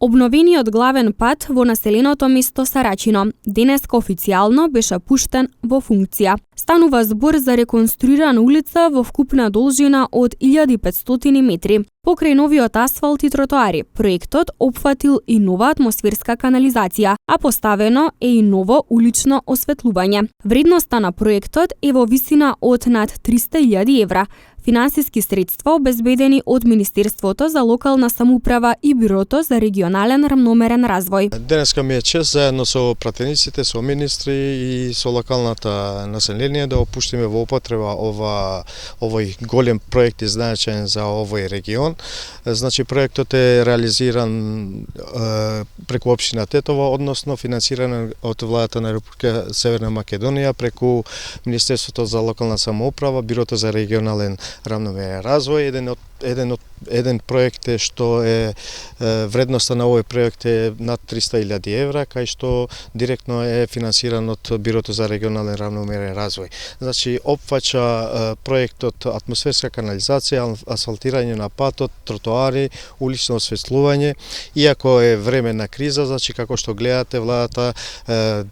Обновениот главен пат во населеното место Сарачино денеска официјално беше пуштен во функција. Станува збор за реконструирана улица во вкупна должина од 1500 метри. Покрај новиот асфалт и тротоари, проектот опфатил и нова атмосферска канализација, а поставено е и ново улично осветлување. Вредноста на проектот е во висина од над 300.000 евра. Финансиски средства обезбедени од Министерството за локална самоуправа и Бюрото за регионален рамномерен развој. Денеска ми е чест заедно со пратениците, со министри и со локалната население да опуштиме во употреба овој голем проект значаен за овој регион. Значи проектот е реализиран преку општина Тетово, односно финансиран од владата на Република Северна Македонија преку Министерството за локална самоуправа, Бюрото за регионален рамномерен развој. Еден проект е што е вредноста на овој проект е над 300.000 евра, кај што директно е финансиран од Бюрото за регионален равномерен развој. Значи опфаќа проектот атмосферска канализација, асфалтирање на патот, тротоари, улично осветлување. Иако е време на криза, значи како што гледате, владата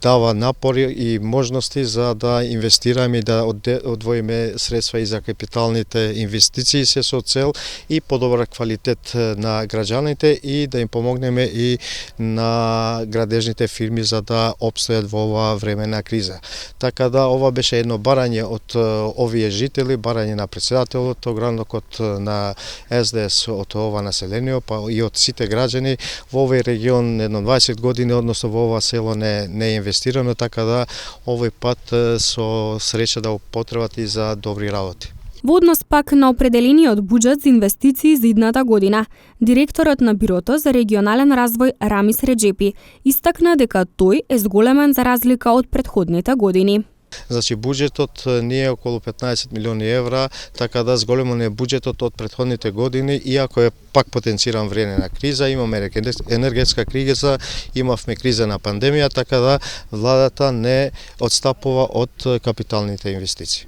дава напори и можности за да инвестираме и да одвоиме средства и за капиталните инвестиции се со цел и подобар квалитет на граѓаните и да им помогнеме и на градежните фирми за да опстојат во ова време на криза. Така да ова беше едно барање од овие жители, барање на председателот, огранокот на СДС од ова население, па и од сите граѓани во овој регион едно 20 години, односно во ова село не е инвестирано, така да овој пат со среќа да употребат и за добри работи. Во однос пак на определениот буџет за инвестиции за идната година, директорот на Бюрото за регионален развој Рамис Реджепи истакна дека тој е зголемен за разлика од претходните години. Значи буџетот ни е околу 15 милиони евра, така да зголемен е буџетот од претходните години, иако е пак потенциран време на криза, имаме енергетска криза, имавме криза на пандемија, така да владата не одстапува од капиталните инвестиции.